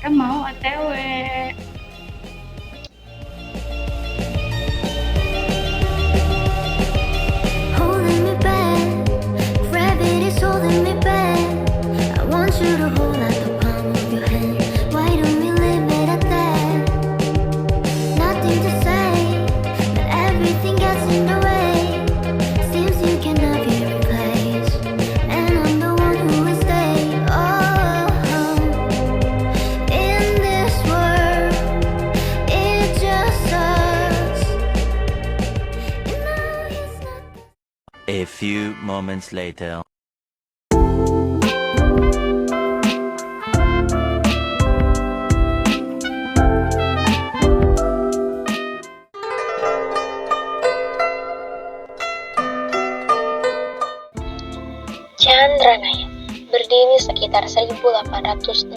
kita mau OTW. Holding me back, gravity's holding me back. I want you to hold out the palm of your hand. Why don't we leave it at that? Nothing to say, but everything gets in the way. Seems you cannot be replaced, and I'm the one who will stay. Oh, in this world, it's just us. And now it's not. A few moments later. Chandranaya berdiri sekitar 1862.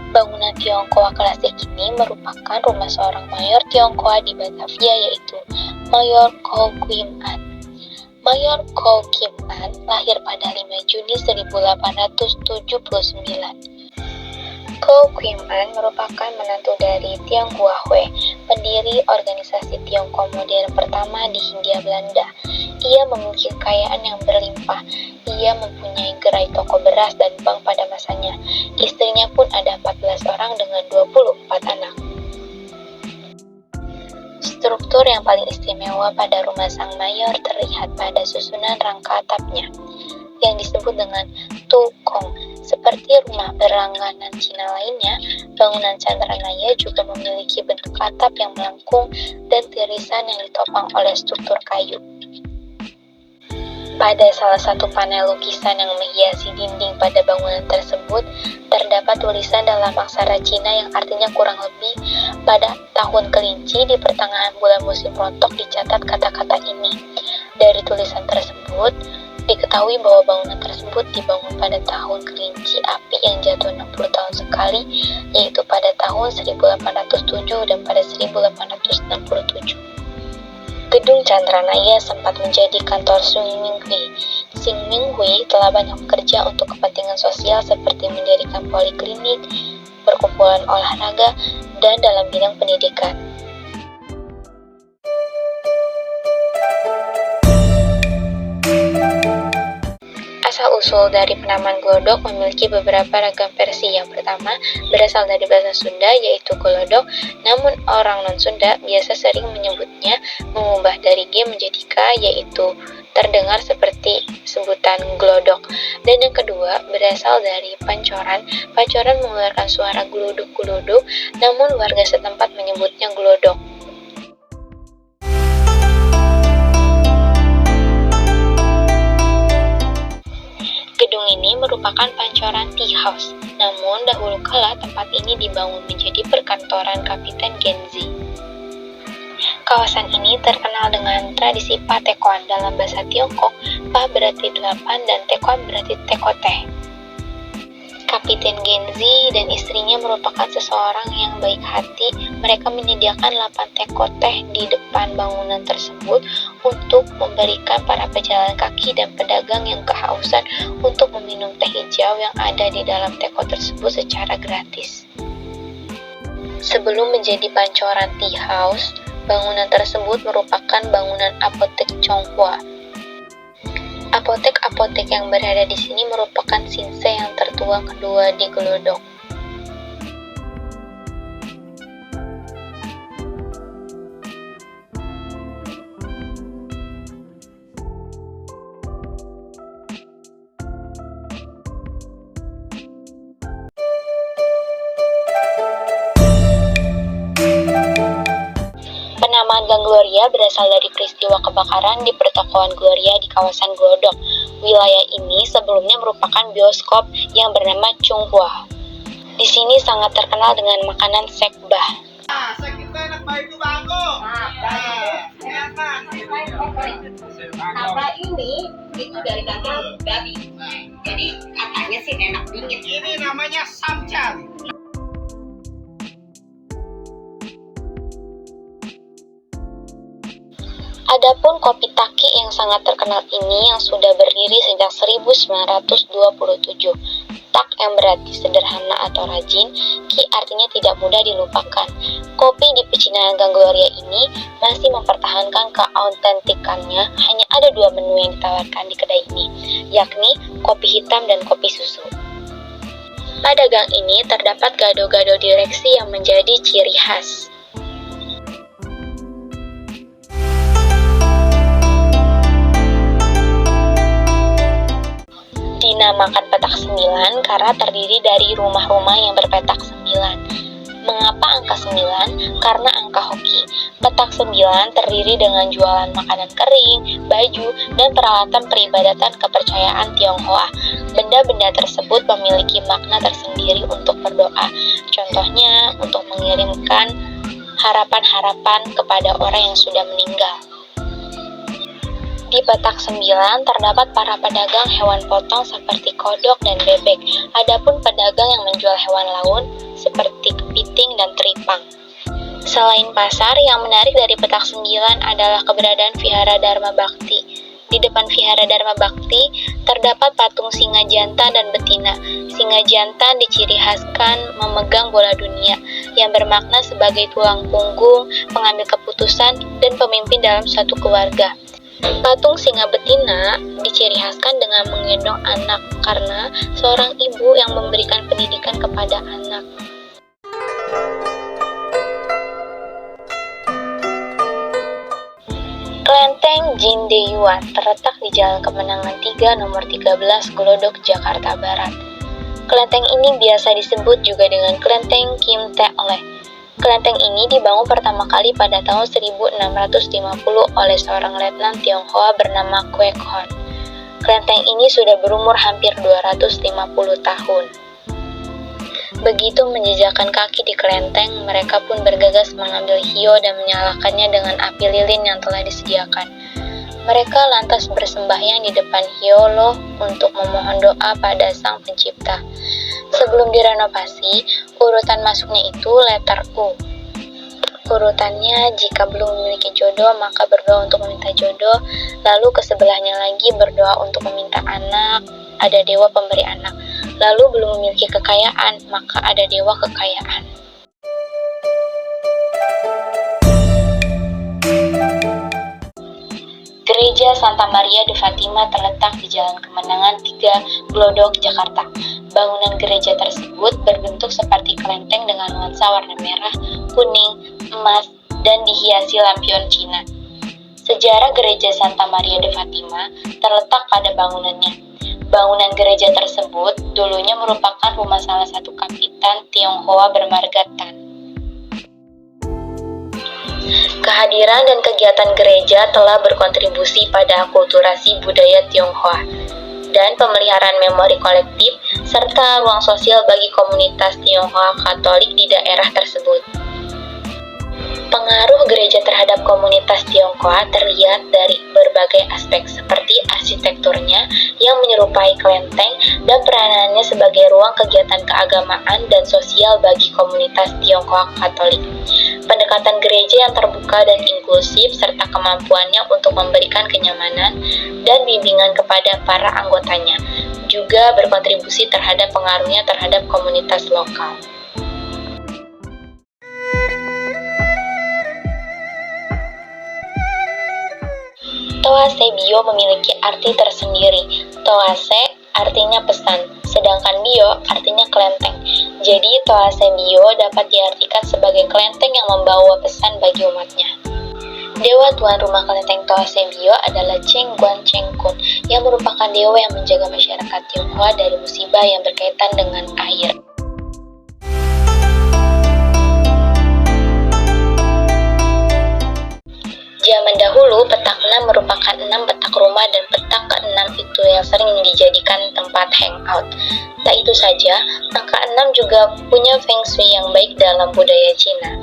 Bangunan Tionghoa klasik ini merupakan rumah seorang mayor Tionghoa di Batavia, yaitu Mayor Chow Kim An. Mayor Chow Kim An lahir pada 5 Juni 1879. Chow Kim An merupakan menantu dari Tiong Hua Hue, pendiri organisasi Tiongkok modern pertama di Hindia Belanda. Ia memiliki kekayaan yang berlimpah. Ia mempunyai gerai toko beras dan bank pada masanya. Istrinya pun ada 14 orang dengan 24 anak. Struktur yang paling istimewa pada rumah sang mayor terlihat pada susunan rangka atapnya, yang disebut dengan tukong. Seperti rumah berlangganan Cina lainnya, bangunan Chandranaya juga memiliki bentuk atap yang melengkung dan tirisan yang ditopang oleh struktur kayu. Pada salah satu panel lukisan yang menghiasi dinding pada bangunan tersebut, terdapat tulisan dalam aksara Cina yang artinya kurang lebih, pada tahun kelinci di pertengahan bulan musim rontok dicatat kata-kata ini. Dari tulisan tersebut, diketahui bahwa bangunan tersebut dibangun pada tahun kelinci api yang jatuh 60 tahun sekali, yaitu pada tahun 1807 dan pada 1867. Gedung Chandranaya sempat menjadi kantor Sing Ming Hui. Sing Ming Hui telah banyak bekerja untuk kepentingan sosial seperti mendirikan poliklinik, perkumpulan olahraga, dan dalam bidang pendidikan. Asal-usul dari penamaan glodok memiliki beberapa ragam versi. Yang pertama, berasal dari bahasa Sunda, yaitu glodok, namun orang non-Sunda biasa sering menyebutnya mengubah dari G menjadi K, yaitu terdengar seperti sebutan glodok. Dan yang kedua, berasal dari pancoran. Pancoran mengeluarkan suara gluduk-gluduk, namun warga setempat menyebutnya glodok. Gedung ini merupakan pancoran tea house, namun dahulu kala tempat ini dibangun menjadi perkantoran Kapiten Genzi. Kawasan ini terkenal dengan tradisi Pa Tekoan. Dalam bahasa Tiongkok, Pa berarti 8 dan Tekoan berarti tekoteh. Kapiten Genzi dan istrinya merupakan seseorang yang baik hati. Mereka menyediakan 8 teko teh di depan bangunan tersebut untuk memberikan para pejalan kaki dan pedagang yang kehausan untuk meminum teh hijau yang ada di dalam teko tersebut secara gratis. Sebelum menjadi pancoran tea house, bangunan tersebut merupakan bangunan apotek Chonghua. Apotek-apotek yang berada di sini merupakan sinsei yang tertua kedua di glodok. Penamaan Gang Gloria berasal dari peristiwa kebakaran di pertokoan Gloria di kawasan Glodok. Wilayah ini sebelumnya merupakan bioskop yang bernama Chunghwa. Di sini sangat terkenal dengan makanan sekbah. Sek itu enak baik itu bago. Tambah ini itu dari daging babi. Jadi katanya sih enak dingin. Ini namanya samcan. Adapun kopi Taki yang sangat terkenal ini yang sudah berdiri sejak 1927. sak yang berarti sederhana atau rajin, ki artinya tidak mudah dilupakan. Kopi di pecinan Gang Gloria ini masih mempertahankan keautentikannya. Hanya ada 2 menu yang ditawarkan di kedai ini, yakni kopi hitam dan kopi susu. Pada gang ini terdapat gado-gado direksi yang menjadi ciri khas. Dinamakan petak 9 karena terdiri dari rumah-rumah yang berpetak 9. Mengapa angka 9? Karena angka hoki. Petak 9 terdiri dengan jualan makanan kering, baju, dan peralatan peribadatan kepercayaan Tionghoa. Benda-benda tersebut memiliki makna tersendiri untuk berdoa. Contohnya, untuk mengirimkan harapan-harapan kepada orang yang sudah meninggal. Di petak 9 terdapat para pedagang hewan potong seperti kodok dan bebek. Adapun pedagang yang menjual hewan laut seperti kepiting dan teripang. Selain pasar, yang menarik dari petak 9 adalah keberadaan Vihara Dharma Bhakti. Di depan Vihara Dharma Bhakti terdapat patung singa jantan dan betina. Singa jantan diciri khaskan memegang bola dunia yang bermakna sebagai tulang punggung, pengambil keputusan, dan pemimpin dalam suatu keluarga. Patung singa betina diciri khaskan dengan menggendong anak karena seorang ibu yang memberikan pendidikan kepada anak. Kelenteng Jindeyuan terletak di Jalan Kemenangan 3 nomor 13 Glodok, Jakarta Barat. Kelenteng ini biasa disebut juga dengan Kelenteng Kim Te Oleh. Kelenteng ini dibangun pertama kali pada tahun 1650 oleh seorang letnan Tionghoa bernama Kwek Hon. Kelenteng ini sudah berumur hampir 250 tahun. Begitu menjejakkan kaki di kelenteng, mereka pun bergegas mengambil hiyo dan menyalakannya dengan api lilin yang telah disediakan. Mereka lantas bersembahyang di depan hiyo untuk memohon doa pada Sang Pencipta. Sebelum direnovasi, urutan masuknya itu letter U. Urutannya, jika belum memiliki jodoh, maka berdoa untuk meminta jodoh, lalu ke sebelahnya lagi berdoa untuk meminta anak, ada dewa pemberi anak. Lalu belum memiliki kekayaan, maka ada dewa kekayaan. Gereja Santa Maria de Fatima terletak di Jalan Kemenangan 3, Glodok, Jakarta. Bangunan gereja tersebut berbentuk seperti kelenteng dengan nuansa warna merah, kuning, emas, dan dihiasi lampion Cina. Sejarah gereja Santa Maria de Fatima terletak pada bangunannya. Bangunan gereja tersebut dulunya merupakan rumah salah satu kapitan Tionghoa bermarga Tan. Kehadiran dan kegiatan gereja telah berkontribusi pada akulturasi budaya Tionghoa dan pemeliharaan memori kolektif serta ruang sosial bagi komunitas Tionghoa Katolik di daerah tersebut. Pengaruh gereja terhadap komunitas Tionghoa terlihat dari berbagai aspek seperti arsitekturnya yang menyerupai kelenteng dan peranannya sebagai ruang kegiatan keagamaan dan sosial bagi komunitas Tionghoa Katolik. Pendekatan gereja yang terbuka dan inklusif serta kemampuannya untuk memberikan kenyamanan dan bimbingan kepada para anggotanya juga berkontribusi terhadap pengaruhnya terhadap komunitas lokal. Toase bio memiliki arti tersendiri. Toase artinya pesan, sedangkan bio artinya kelenteng. Jadi Toase bio dapat diartikan sebagai kelenteng yang membawa pesan bagi umatnya. Dewa tuan rumah kelenteng Toase bio adalah Cheng Guan Cheng Kun, yang merupakan dewa yang menjaga masyarakat Tionghoa dari musibah yang berkaitan dengan air. Zaman dahulu, petak 6 merupakan 6 petak rumah dan petak ke-6 itu yang sering dijadikan tempat hangout. Tak itu saja, angka 6 juga punya feng shui yang baik dalam budaya Cina.